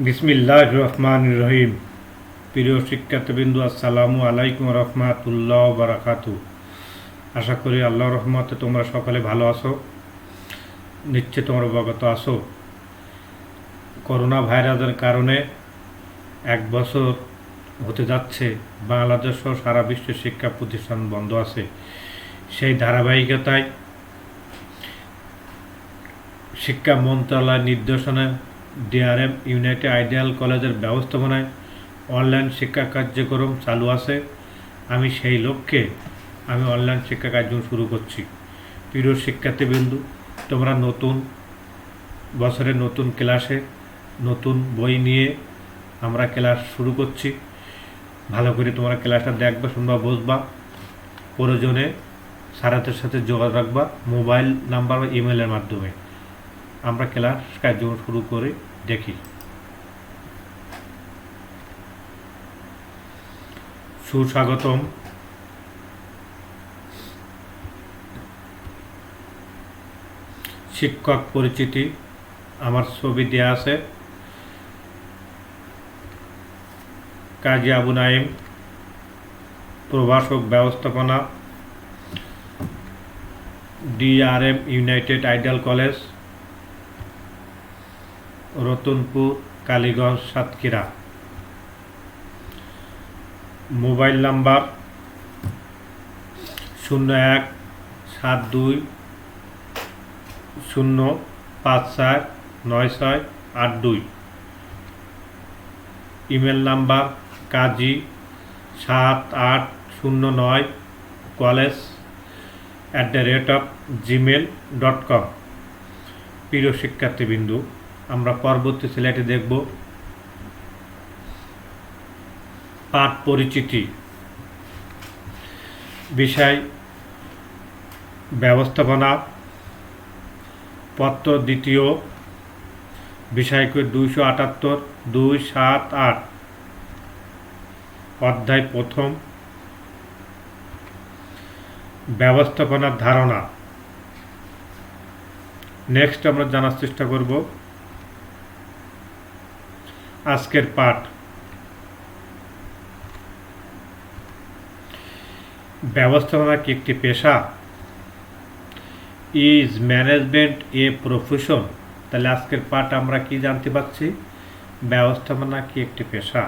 বিসমিল্লাহির রহমানির রহিম। প্রিয় শিক্ষার্থীবৃন্দু, আসসালামু আলাইকুম রহমাতুল্লাহ বারাকাতু। আশা করি আল্লাহর রহমতে তোমরা সকলে ভালো আছো, নিশ্চয় তোমরা অবগত আছো। করোনা ভাইরাসের কারণে 1 বছর হতে যাচ্ছে বাংলাদেশ সহ সারা বিশ্বের শিক্ষা প্রতিষ্ঠান বন্ধ আছে। সেই ধারাবাহিকতায় শিক্ষা মন্ত্রণালয়ের নির্দেশনা ডিআরএম ইউনাইটেড আইডিয়াল কলেজের ব্যবস্থাপনায় অনলাইন শিক্ষা কার্যক্রম চালু আছে। আমি সেই লক্ষ্যে অনলাইন শিক্ষা কার্যক্রম শুরু করছি। প্রিয় শিক্ষার্থীবৃন্দু, তোমরা নতুন বছরের নতুন ক্লাসে নতুন বই নিয়ে আমরা ক্লাস শুরু করছি। ভালো করে তোমরা ক্লাসটা দেখবা, শুনবা, বুঝবা। প্রয়োজনে স্যারদের সাথে যোগাযোগ রাখবা মোবাইল নাম্বার বা ইমেলের মাধ্যমে। আমরা ক্লাস কার্যক্রম শুরু করে দেখি। সুস্বাগতম। শিক্ষক পরিচিতি আমার ছবি দেওয়া আছে। কাজী আবু নাইম, প্রভাষক ব্যবস্থাপনা, DRM United ideal college, Ratanpur, Kaliganj, Satkhira. Mobile number 0172054968 email number kaji789college@gmail.com। প্রিয় শিক্ষার্থীবৃন্দু, আমরা পরবর্তী স্লাইডে দেখব পাঠ পরিচিতি। বিষয় ব্যবস্থাপনা, পত্র দ্বিতীয়, বিষয় 278, 278, অধ্যায় প্রথম, ব্যবস্থাপনার ধারণা। নেক্সট আমরা জানার চেষ্টা করব আজকের পাঠ। ব্যবস্থাপনা কি একটি পেশা? Is management a profession? তাহলে আজকের পাঠ আমরা কি জানতে পারছি? ব্যবস্থাপনা কি একটি পেশা।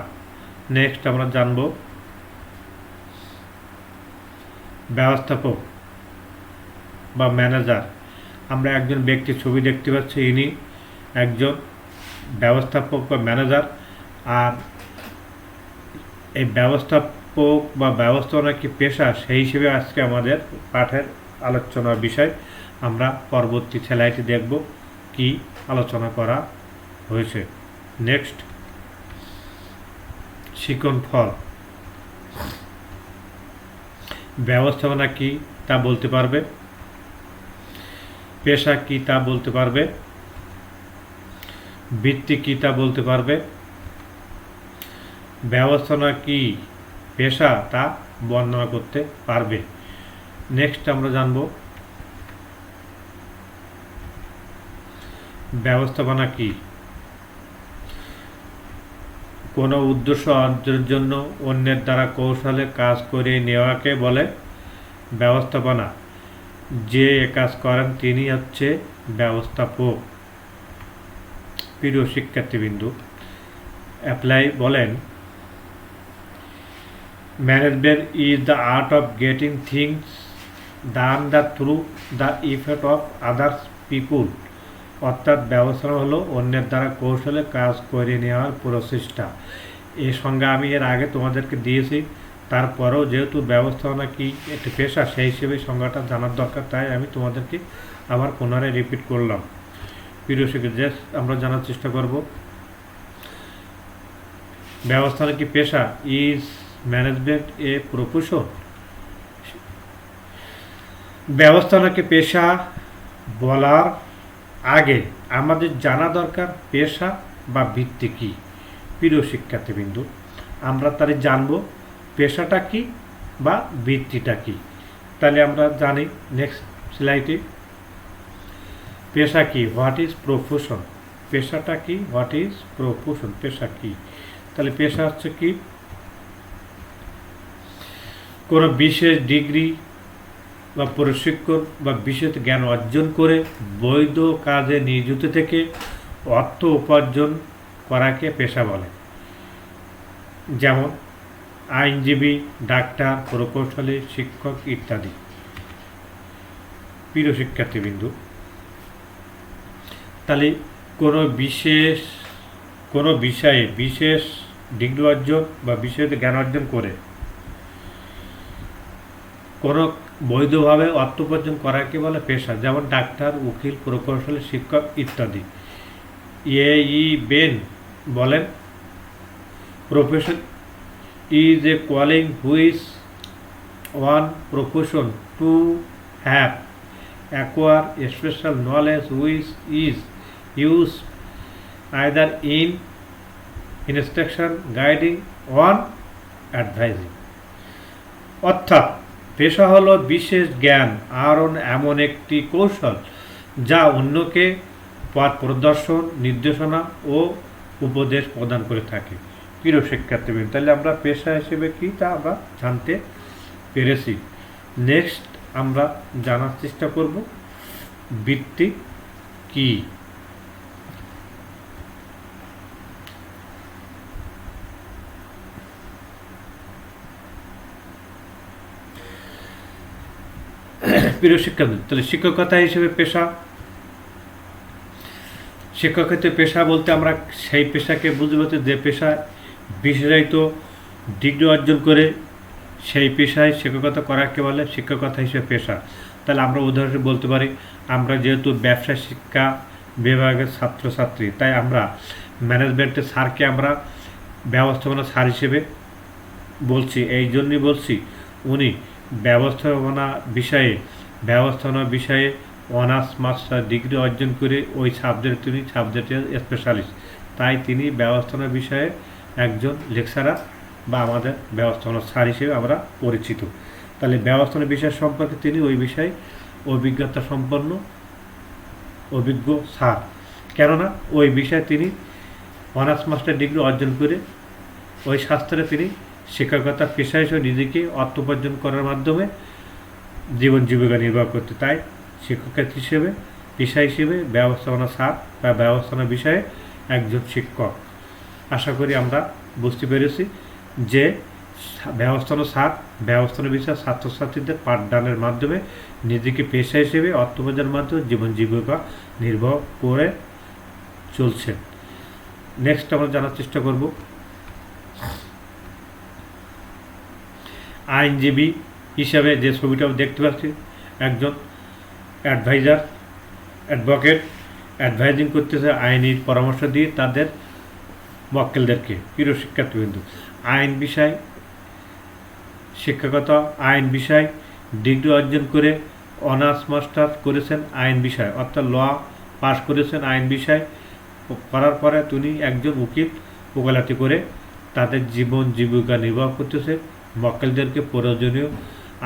নেক্সট আমরা জানব ব্যবস্থাপক বা ম্যানেজার। আমরা একজন ব্যক্তির ছবি দেখতে পাচ্ছি, ইনি একজন ব্যবস্থাপক বা ম্যানেজার। আর এই ব্যবস্থাপক বা ব্যবস্থাপনা কি পেশা, সেই হিসেবে আজকে আমাদের পাঠের আলোচনার বিষয়। আমরা পরবর্তী স্লাইডে দেখব কি আলোচনা করা হয়েছে। নেক্সট, শিকন ফল। ব্যবস্থাপনা কি তা বলতে পারবে? পেশা কি তা বলতে পারবে? বৃত্তি কি তা বলতে পারবে? ব্যবস্থাপনা কি পেশা তা বর্ণনা করতে পারবে। নেক্সট আমরা জানব ব্যবস্থাপনা কি। কোনো উদ্দেশ্য অর্জনের জন্য অন্যের দ্বারা কৌশলে কাজ করে নেওয়াকে বলে ব্যবস্থাপনা। যে কাজ করেন তিনি হচ্ছে ব্যবস্থাপক। প্রিয় শিক্ষার্থীবৃন্দু, অ্যাপ্লাই বলেন, management is the art of getting things done through the effect of others people. অর্থাৎ ব্যবস্থাপনা হলো অন্যের দ্বারা কৌশলে কাজ করে নেওয়ার প্রচেষ্টা। এই সংজ্ঞা আমি এর আগে তোমাদেরকে দিয়েছি। তারপরেও যেহেতু ব্যবস্থাপনা কি একটি পেশা, সেই হিসেবে সংজ্ঞাটা জানার দরকার, তাই আমি তোমাদেরকে আবার পুনরায় রিপিট করলাম। প্রিয় শিক্ষার্থী, আমরা জানার চেষ্টা করব ব্যবস্থাপনা কি পেশা। Is management a profession? ব্যবস্থাপনাকে পেশা বলার আগে আমাদের জানা দরকার পেশা বা বৃত্তি কি। প্রিয় শিক্ষার্থীবৃন্দু, আমরা তাহলে জানব পেশাটা কি বা বৃত্তিটা কি। তাহলে আমরা জানি নেক্সট স্লাইডে পেশা কি, হোয়াট ইজ প্রফেশন। পেশাটা কি, হোয়াট ইজ প্রফেশন, পেশা কি? তাহলে পেশা হচ্ছে কি, কোনো বিশেষ ডিগ্রি বা প্রশিক্ষণ বা বিশেষ জ্ঞান অর্জন করে বৈধ কাজে নিয়োজিত থেকে অর্থ উপার্জন করাকে পেশা বলে। যেমন আইনজীবী, ডাক্তার, প্রকৌশলী, শিক্ষক ইত্যাদি। প্রিয় শিক্ষার্থীবৃন্দ, তাহলে কোনো বিষয়ে বিশেষ ডিগ্রি অর্জন বা বিশেষ জ্ঞান অর্জন করে কোনো বৈধভাবে অর্থ উপার্জন করাকে বলে পেশা। যেমন ডাক্তার, উকিল, প্রকৌশলী, শিক্ষক ইত্যাদি। ই বেন বলেন, profession is a calling which one profession to have acquire a special knowledge which is used either in instruction, guiding or advising। অর্থাৎ পেশা হলো বিশেষ জ্ঞান আহরণ এমন একটি কৌশল যা অন্যকে পথ প্রদর্শন, নির্দেশনা ও উপদেশ প্রদান করে থাকে। প্রিয় শিক্ষার্থীবৃন্দ, তাহলে আমরা পেশা হিসেবে কি তা আমরা জানতে পেরেছি। নেক্সট আমরা জানার চেষ্টা করব বৃত্তি কি। প্রিয় শিক্ষার্থী, তাহলে শিক্ষকতা হিসেবে পেশা, শিক্ষকতা পেশা বলতে আমরা সেই পেশাকে বুঝবো যে পেশা বিশেষায়িত ডিগ্রি অর্জন করে সেই পেশায় শিক্ষকতা করাকে বলে শিক্ষকতা হিসেবে পেশা। তাহলে আমরা উদাহরণ বলতে পারি, আমরা যেহেতু ব্যবসা শিক্ষা বিভাগের ছাত্রছাত্রী, তাই আমরা ম্যানেজমেন্টের স্যারকে আমরা ব্যবস্থাপনা স্যার হিসেবে বলছি। এই জন্যই বলছি উনি ব্যবস্থাপনা বিষয়ে অনার্স মাস্টার ডিগ্রি অর্জন করে ওই সাবজেক্টের স্পেশালিস্ট, তাই তিনি ব্যবস্থাপনা বিষয়ে একজন লেকচারার বা আমাদের ব্যবস্থাপনা স্যার হিসেবে আমরা পরিচিত। তাহলে ব্যবস্থাপনা বিষয় সম্পর্কে তিনি ওই বিষয়ে অভিজ্ঞতা সম্পন্ন অভিজ্ঞ স্যার, কেননা ওই বিষয়ে তিনি অনার্স মাস্টার ডিগ্রি অর্জন করে ওই শাস্ত্রে তিনি শিক্ষকতা পেশা হিসেবে নিজেকে অর্থ উপার্জন করার মাধ্যমে জীবন জীবিকা নির্বাহ করতে, তাই শিক্ষক হিসেবে পেশা হিসেবে ব্যবস্থাপনা স্যার বা ব্যবস্থাপনা বিষয়ে একজন শিক্ষক। আশা করি আমরা বুঝতে পেরেছি যে ব্যবস্থাপনা স্যার ব্যবস্থাপনা বিষয়ে ছাত্রছাত্রীদের পাঠদানের মাধ্যমে নিজেকে পেশা হিসেবে অর্থ উপার্জনের মাধ্যমে জীবন জীবিকা নির্বাহ করে চলছেন। নেক্সট আমরা জানার চেষ্টা করব আইনজীবী হিসাবে যে ছবিটা দেখতে পাচ্ছি, একজন অ্যাডভোকেট অ্যাডভাইজিং করতেছে, আইনি পরামর্শ দিয়ে তাদের মক্কেলদেরকে। প্রিয় শিক্ষার্থীবৃন্দ, আইন বিষয় শিক্ষকতা, আইন বিষয় ডিগ্রি অর্জন করে অনার্স মাস্টার করেছেন আইন বিষয়, অর্থাৎ ল পাস করেছেন আইন বিষয় করার পরে তিনি একজন উকিল ওকালতি করে তাদের জীবন জীবিকা নির্বাহ করতেছে। মক্কেলদেরকে প্রয়োজনীয়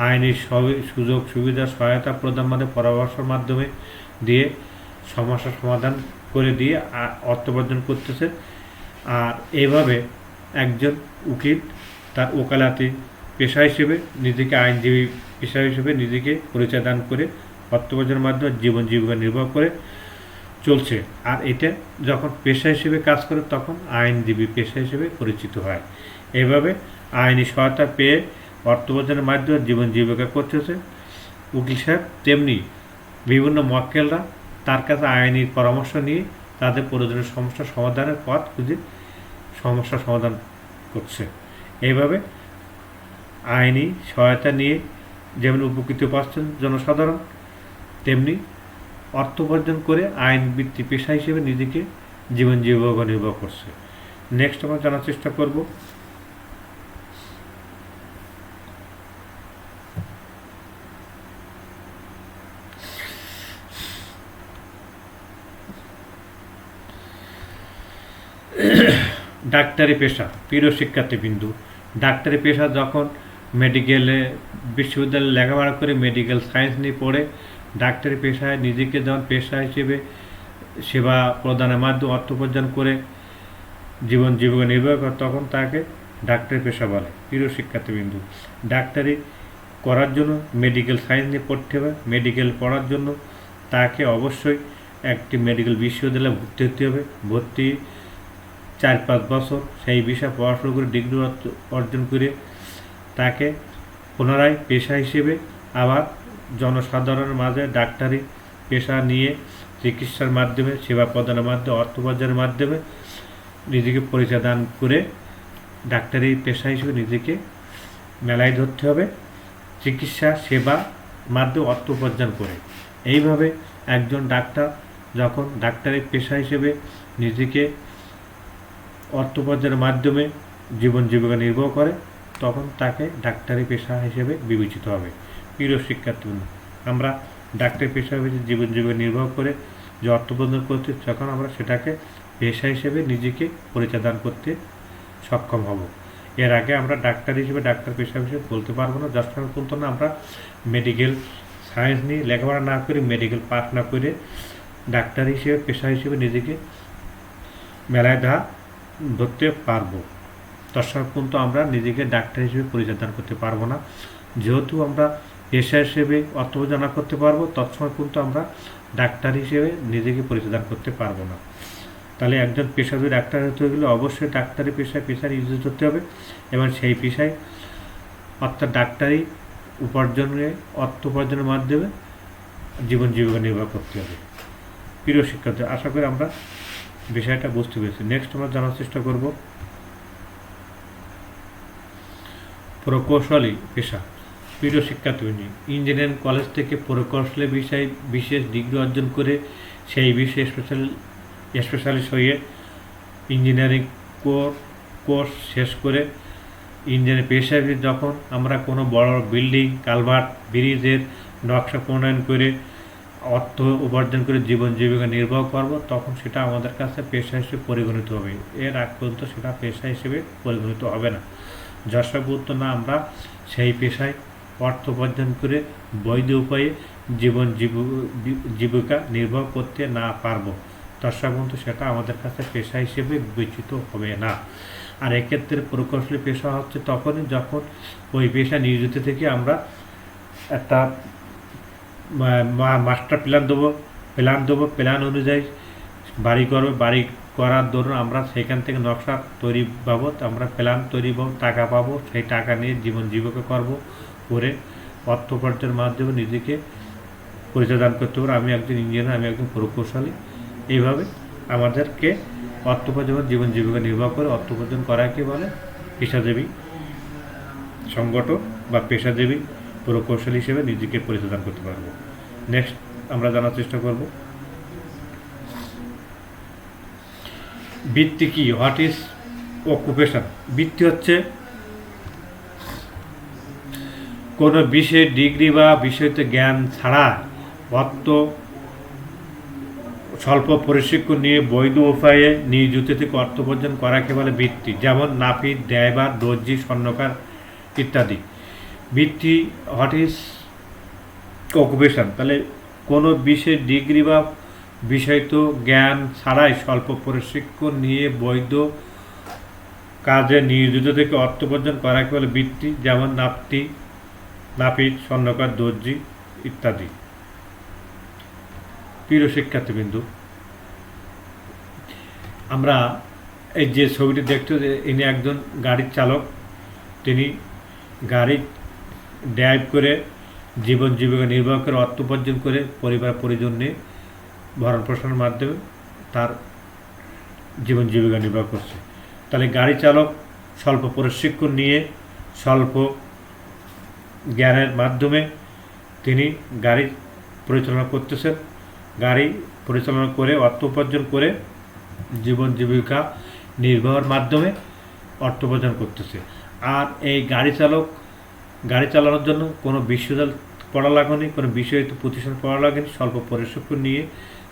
আইনি সুযোগ সুবিধা সহায়তা প্রদান পরামর্শের মাধ্যমে দিয়ে সমস্যার সমাধান করে দিয়ে অর্থ উপার্জন করতেছে। আর এইভাবে একজন উকিল তার ওকালতি পেশা হিসেবে নিজেকে আইনজীবী পেশা হিসেবে নিজেকে পরিচয় দান করে অর্থ উপার্জনের মাধ্যমে জীবন জীবিকা নির্বাহ করে চলছে। আর এটা যখন পেশা হিসেবে কাজ করে তখন আইনজীবী পেশা হিসেবে পরিচিত হয়। এইভাবে আইনি সহায়তা পেয়ে অর্থ উপার্জনের মাধ্যমে জীবন জীবিকা করতেছে উকিল সাহেব। তেমনি বিভিন্ন মক্কেলরা তার কাছে আইনি পরামর্শ নিয়ে তাদের প্রয়োজনীয় সমস্যার সমাধানের পথ খুঁজে সমস্যার সমাধান করছে। এইভাবে আইনি সহায়তা নিয়ে যেমন উপকৃত পাচ্ছেন জনসাধারণ, তেমনি অর্থ উপার্জন করে আইন বৃত্তি পেশা হিসেবে নিজেকে জীবন জীবিকা নির্বাহ করছে। নেক্সট আমরা জানার চেষ্টা করব ডাক্তারি পেশা। প্রিয় শিক্ষার্থীবৃন্দু, ডাক্তারি পেশা যখন মেডিকেলে বিশ্ববিদ্যালয়ে লেখাপড়া করে মেডিকেল সায়েন্স নিয়ে পড়ে ডাক্তারি পেশায় নিজেকে যখন পেশা হিসেবে সেবা প্রদানের মাধ্যমে অর্থ উপার্জন করে জীবন জীবিকা নির্বাহ করে, তখন তাকে ডাক্তারি পেশা বলে। প্রিয় শিক্ষার্থীবৃন্দু, ডাক্তারি করার জন্য মেডিকেল সায়েন্স নিয়ে পড়তে হবে। মেডিকেল পড়ার জন্য তাকে অবশ্যই একটি মেডিকেল বিশ্ববিদ্যালয়ে ভর্তি হতে হবে। ভর্তি 4-5 বছর সেই বিষয়ে পড়াশোনা করে ডিগ্রি অর্জন করে তাকে পুনরায় পেশা হিসেবে আবার জনসাধারণের মাঝে ডাক্তারি পেশা নিয়ে চিকিৎসার মাধ্যমে, সেবা প্রদানের মাধ্যমে, অর্থ উপার্জনের মাধ্যমে নিজেকে পরিচয় দান করে ডাক্তারি পেশা হিসেবে নিজেকে মেলায় ধরতে হবে, চিকিৎসা সেবা মাধ্যমে অর্থ উপার্জন করে। এইভাবে একজন ডাক্তার যখন ডাক্তারি পেশা হিসেবে নিজেকে অর্থ উপার্জনের মাধ্যমে জীবন জীবিকা নির্বাহ করে, তখন তাকে ডাক্তারি পেশা হিসেবে বিবেচিত হবে। প্রিয় শিক্ষার্থীবৃন্দ, আমরা ডাক্তারি পেশা হিসেবে জীবন জীবিকা নির্বাহ করে যে অর্থ উপার্জন করতে, তখন আমরা সেটাকে পেশা হিসেবে নিজেকে পরিচয় দান করতে সক্ষম হব। এর আগে আমরা ডাক্তার হিসেবে ডাক্তার পেশা হিসেবে বলতে পারবো না, যখন পর্যন্ত না আমরা মেডিকেল সায়েন্স নিয়ে লেখাপড়া না করে, মেডিকেল পাস না করে ডাক্তার হিসেবে পেশা হিসেবে নিজেকে মেলায় ধরতে পারবো। তৎসময় পর্যন্ত আমরা নিজেকে ডাক্তার হিসেবে পরিচয় দান করতে পারবো না। যেহেতু আমরা পেশা হিসেবে অর্থ উপার্জন না করতে পারবো, তৎসময় পর্যন্ত আমরা ডাক্তার হিসেবে নিজেকে পরিচয় দান করতে পারবো না। তাহলে একজন পেশাজীবী ডাক্তার হতে গেলে অবশ্যই ডাক্তারি পেশার ইউজ করতে হবে, এবং সেই পেশায় অর্থাৎ ডাক্তারি অর্থ উপার্জনের মাধ্যমে জীবন জীবিকা নির্বাহ করতে হবে। প্রিয় শিক্ষার্থী, আশা করি আমরা বিষয়টা বুঝতে পেরেছি। নেক্সট আমরা জানার চেষ্টা করব প্রকৌশলী পেশা। প্রিয় শিক্ষার্থী, ইঞ্জিনিয়ারিং কলেজ থেকে প্রকৌশলী বিষয়ে বিশেষ ডিগ্রি অর্জন করে সেই বিষয়ে স্পেশালিস্ট হয়ে ইঞ্জিনিয়ারিং কোর্স শেষ করে ইঞ্জিনিয়ারিং পেশায় যখন আমরা কোনো বড় বিল্ডিং, কালভার্ট, ব্রিজের নকশা প্রণয়ন করে অর্থ উপার্জন করে জীবন জীবিকা নির্বাহ করব, তখন সেটা আমাদের কাছে পেশা হিসেবে পরিগণিত হবে। এর আগ পর্যন্ত সেটা পেশা হিসেবে পরিগণিত হবে না, যশাবুত না আমরা সেই পেশায় অর্থ উপার্জন করে বৈধ উপায়ে জীবন জীবিকা নির্বাহ করতে না পারবো, তৎসঙ্গত সেটা আমাদের কাছে পেশা হিসেবে বিবেচিত হবে না। আর এক্ষেত্রে প্রকৌশলী পেশা হচ্ছে তখনই যখন ওই পেশা নিয়োজিত থেকে আমরা একটা মাস্টার প্ল্যান অনুযায়ী বাড়ি করবো। বাড়ি করার দরুন আমরা সেখান থেকে নকশা তৈরি বাবদ আমরা প্ল্যান তৈরি বাবদ টাকা পাবো, সেই টাকা নিয়ে জীবন জীবিকা করবো, করে অর্থ উপার্জনের মাধ্যমে নিজেকে পরিচয় দান করতে পারবো আমি একজন ইঞ্জিনিয়ার, আমি একজন প্রকৌশলী। এইভাবে আমাদেরকে অর্থ উপার্জন, জীবন জীবিকা নির্বাহ করে অর্থ উপার্জন করাকে বলে পেশাজীবী সংগঠন বা পেশাজীবী প্রকৌশলী হিসেবে নিজেকে পরিচয় দান করতে পারবো। নেক্সট আমরা জানার চেষ্টা করব বৃত্তি কি, হোয়াট ইজ অকুপেশন। বৃত্তি হচ্ছে কোনো বিষয়ে ডিগ্রি বা বিষয়তে জ্ঞান ছাড়া স্বল্প প্রশিক্ষণ নিয়ে বৈধ উপায়ে নিয়োজিত থেকে অর্থ উপার্জন করাকে বলে বৃত্তি, যেমন নাপিত, ড্রাইভার, দর্জি, স্বর্ণকার ইত্যাদি। বৃত্তি হোয়াট ইজ অকুপেশন, তাহলে কোনো বিষয়ে ডিগ্রি বা বিষয়ত জ্ঞান ছাড়াই স্বল্প প্রশিক্ষণ নিয়ে বৈধ কাজে নিয়োজিত থেকে অর্থ উপার্জন করাকে বলে বৃত্তি, যেমন নাপিত, স্বর্ণকার, দর্জি ইত্যাদি। প্রিয় শিক্ষার্থীবৃন্দু, আমরা এই যে ছবিটি দেখতে, ইনি একজন গাড়ির চালক। তিনি গাড়ি ড্রাইভ করে জীবন জীবিকা নির্বাহ করে অর্থ উপার্জন করে পরিবার পরিজন নিয়ে ভরণ পোষণের মাধ্যমে তার জীবন জীবিকা নির্বাহ করছে। তাহলে গাড়ি চালক স্বল্প প্রশিক্ষণ নিয়ে স্বল্প জ্ঞানের মাধ্যমে তিনি গাড়ি পরিচালনা করতেছেন। গাড়ি পরিচালনা করে অর্থ উপার্জন করে জীবন জীবিকা নির্বাহের মাধ্যমে অর্থ উপার্জন করতেছে। আর এই গাড়ি চালানোর জন্য কোনো বিশ্ববিদ্যালয় পড়া লাগেনি, কোনো বিষয়িত প্রতিষ্ঠান পড়া লাগেনি, স্বল্প প্রশিক্ষণ নিয়ে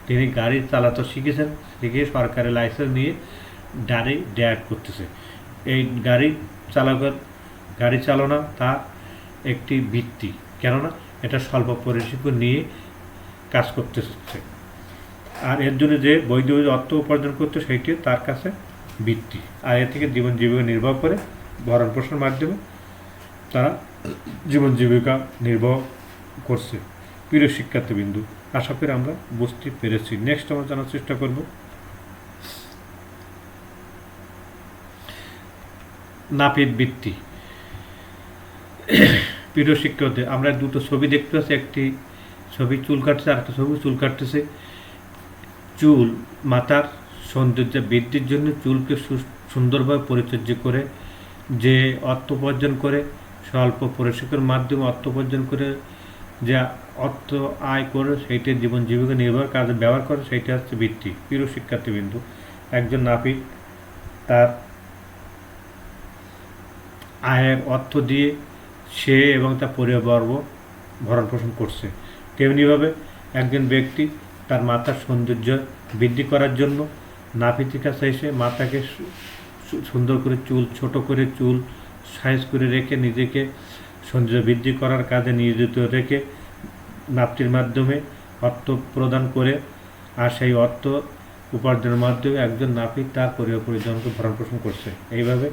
তিনি গাড়ি চালাতে শিখেছেন, শিখে সরকারি লাইসেন্স নিয়ে গাড়ি ড্রাইভ করতেছে। এই গাড়ি চালানো তার একটি বৃত্তি, কেননা এটা স্বল্প প্রশিক্ষণ নিয়ে কাজ করতে হচ্ছে। আর এর জন্য যে বৈধ অর্থ উপার্জন করতে সেইটি তার কাছে বৃত্তি। আর এ থেকে জীবন জীবিকা নির্বাহ করে ভরণ পোষণের মাধ্যমে তারা জীবন জীবিকা নির্বাহ করছে। প্রিয় শিক্ষার্থীবৃন্দু, আশা করি আমরা বুঝতে পেরেছি। নেক্সট আমরা জানার চেষ্টা করব নাপিত বৃত্তি। প্রিয় শিক্ষার্থী, আমরা দুটো ছবি দেখতে পাচ্ছি, একটি ছবি চুল কাটছে আর একটা ছবি চুল কাটতেছে। চুল মাথার সৌন্দর্য বৃদ্ধির জন্য চুলকে সুন্দরভাবে পরিচর্যা করে যে অর্থ উপার্জন করে, স্বল্প প্রশিক্ষণের মাধ্যমে অর্থ উপার্জন করে যা অর্থ আয় করে সেইটা জীবন জীবিকা নির্বাহ কাজে ব্যবহার করে, সেইটা হচ্ছে বৃত্তি। প্রিয় শিক্ষার্থীবৃন্দু, একজন নাপিত তার আয়ের অর্থ দিয়ে সে এবং তার পরিবারবর্গ ভরণ পোষণ করছে। তেমনিভাবে একজন ব্যক্তি তার মাথার সৌন্দর্য বৃদ্ধি করার জন্য নাপিতের কাছে এসে মাথাকে সুন্দর করে চুল ছোট করে চুল সাইজ করে রেখে নিজেকে সৌন্দর্য বৃদ্ধি করার কাজে নিয়োজিত রেখে নাপিতের মাধ্যমে অর্থ প্রদান করে, আর সেই অর্থ উপার্জনের মাধ্যমে একজন নাপিত তার পরিজনকে ভরণ পোষণ করছে। এইভাবে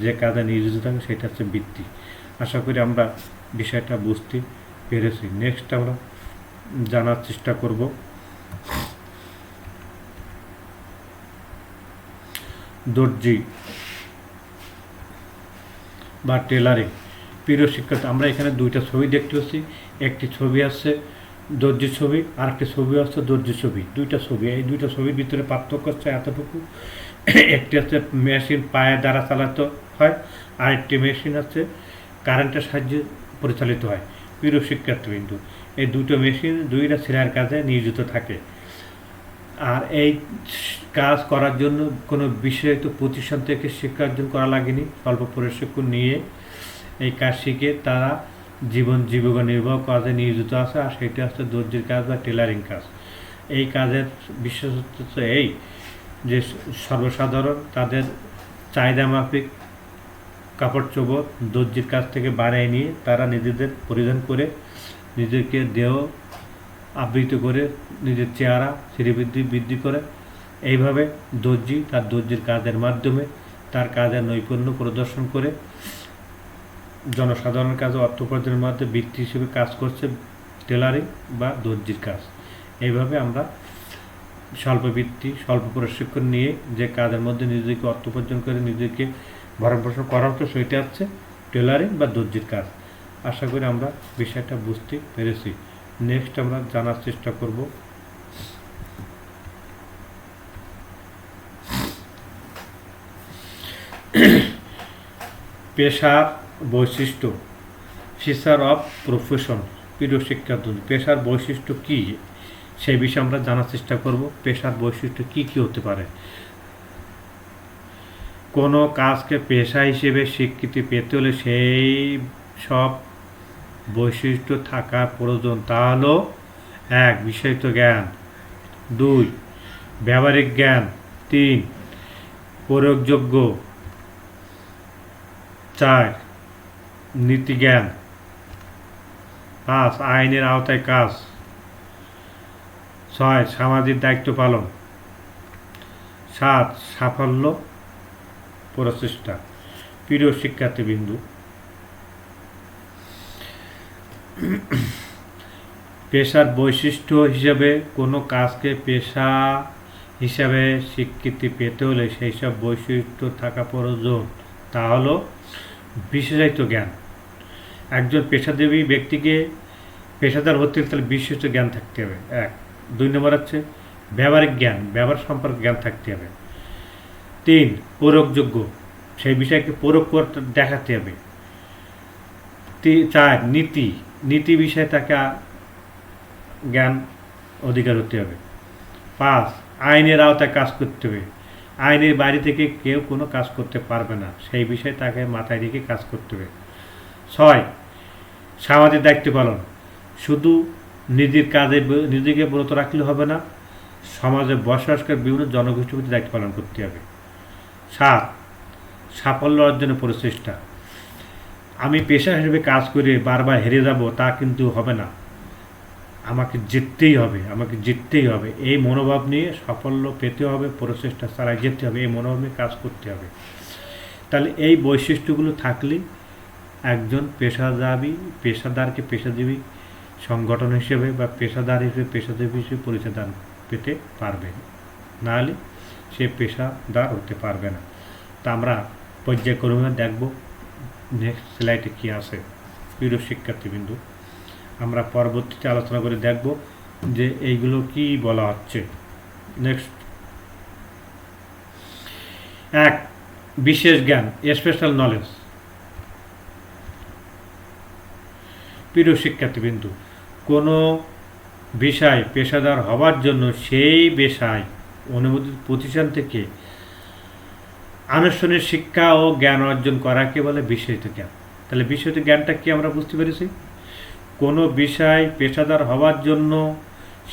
যে কাজে নিয়োজিত থাকে সেটা হচ্ছে বৃত্তি। আশা করি আমরা বিষয়টা বুঝতে পেরেছি। নেক্সট আমরা জানার চেষ্টা করব দর্জি বা টেলারিং। প্রিয় শিক্ষার্থী, আমরা এখানে দুইটা ছবি দেখতে পাচ্ছি। একটি ছবি আছে দর্জির ছবি, আর একটি ছবি আছে দর্জির ছবি। দুইটা ছবি, এই দুইটা ছবির ভিতরে পার্থক্য হচ্ছে এতটুকু, একটি হচ্ছে মেশিন পায়ে দ্বারা চালাতে হয়, আর একটি মেশিন আছে কারেন্টের সাহায্যে পরিচালিত হয়। প্রিয় শিক্ষার্থীবৃন্দু, এই দুটো মেশিন দুইটা সেলাইয়ের কাজে নিয়োজিত থাকে। আর এই কাজ করার জন্য কোনো বিশেষিত প্রতিষ্ঠান থেকে শিক্ষা অর্জন করা লাগেনি, স্বল্প প্রশিক্ষণ নিয়ে এই কাজ শিখে তারা জীবন জীবিকা নির্বাহ কাজে নিয়োজিত আছে। আর সেটা হচ্ছে দর্জির কাজ বা টেলারিং কাজ। এই কাজের বিশেষত্ব হচ্ছে এই যে সর্বসাধারণ তাদের চাহিদা মাফিক কাপড় চোপড় দর্জির কাছ থেকে বানিয়ে নিয়ে তারা নিজেদের পরিধান করে নিজেকে দেহ আবৃত করে নিজের চেহারা বৃদ্ধি করে। এইভাবে দর্জি তার দর্জির কাজের মাধ্যমে তার কাজের নৈপুণ্য প্রদর্শন করে জনসাধারণের কাজে অর্থ উপার্জনের মাধ্যমে বৃত্তি হিসেবে কাজ করছে টেলারিং বা দর্জির কাজ। এইভাবে আমরা স্বল্প বৃত্তি স্বল্প প্রশিক্ষণ নিয়ে যে কাজের মধ্যে নিজেকে অর্থ উপার্জন করে নিজেকে ভরণ পোষণ করা হতো সেটা হচ্ছে টেলারিং বা দর্জির কাজ। আশা করি আমরা বিষয়টা বুঝতে পেরেছি। নেক্সট আমরা জানার চেষ্টা করব পেশার বৈশিষ্ট্য, ফিচার অফ প্রফেশন। প্রিয় শিক্ষার্থী, পেশার বৈশিষ্ট্য কী সেই বিষয়ে আমরা জানার চেষ্টা করব। পেশার বৈশিষ্ট্য কী কী হতে পারে? কোনো কাজকে পেশা হিসেবে স্বীকৃতি পেতে হলে সেই সব বৈশিষ্ট্য থাকা প্রয়োজন। তা হলো 1. বিষয়িত জ্ঞান, 2. ব্যবহারিক জ্ঞান, 3. প্রয়োগযোগ্য, 4. নীতিজ্ঞান, 5. আইনের আওতায় কাজ, 6. সামাজিক দায়িত্ব পালন, 7. সাফল্য প্রচেষ্টা। প্রিয় শিক্ষার্থীবৃন্দু, পেশার বৈশিষ্ট্য হিসাবে কোনো কাজকে পেশা হিসাবে স্বীকৃতি পেতে হলে সেই সব বৈশিষ্ট্য থাকা প্রয়োজন। তা হলো বিশেষায়িত জ্ঞান। একজন পেশাজীবী ব্যক্তিকে পেশাদার হতে হলে তাহলে বিশেষ জ্ঞান থাকতে হবে 1। 2 নম্বর হচ্ছে ব্যবহারিক জ্ঞান, ব্যবহার সম্পর্কে জ্ঞান থাকতে হবে। 3. প্রয়োগযোগ্য, সেই বিষয়কে প্রয়োগ করতে দেখাতে হবে। 4. নীতি বিষয়ে তাকে জ্ঞান অধিকার হতে হবে। 5. আইনের আওতায় কাজ করতে হবে। আইনের বাইরে থেকে কেউ কোনো কাজ করতে পারবে না, সেই বিষয়ে তাকে মাথায় রেখে কাজ করতে হবে। 6. সামাজিক দায়িত্ব পালন, শুধু নিজের কাজে নিজেকে ব্রত রাখলে হবে না, সমাজে বসবাসকারী বিভিন্ন জনগোষ্ঠীর প্রতি দায়িত্ব পালন করতে হবে। 7. সাফল্য অর্জনের প্রচেষ্টা, আমি পেশা হিসেবে কাজ করে বারবার হেরে যাব তা কিন্তু হবে না, আমাকে জিততেই হবে এই মনোভাব নিয়ে সাফল্য পেতে হবে, প্রচেষ্টা চালায় যেতে হবে, এই মনোভাব নিয়ে কাজ করতে হবে। তাহলে এই বৈশিষ্ট্যগুলো থাকলেই একজন পেশাদারকে পেশাজীবী সংগঠন হিসেবে বা পেশাজীবী হিসেবে পরিচয় দান পেতে পারবে, নাহলে সে পেশাদার হতে পারবে না। তা আমরা পর্যায়ক্রমে দেখব নেক্সট স্লাইডে কী আছে। প্রিয় শিক্ষার্থীবৃন্দ, আমরা পরবর্তীতে আলোচনা করে দেখব যে এইগুলো কি বলা হচ্ছে। নেক্সট, এক, বিশেষ জ্ঞান, স্পেশাল নলেজ। প্রিয় শিক্ষার্থীবৃন্দ, কোনো বিষয় পেশাদার হওয়ার জন্য সেই বিষয় অনুমোদিত প্রতিষ্ঠান থেকে আনুষ্ঠানিক শিক্ষা ও জ্ঞান অর্জন করাকে বলে বিষয়িত জ্ঞান। তাহলে বিষয়িত জ্ঞানটা কি আমরা বুঝতে পেরেছি? কোনো বিষয় পেশাদার হওয়ার জন্য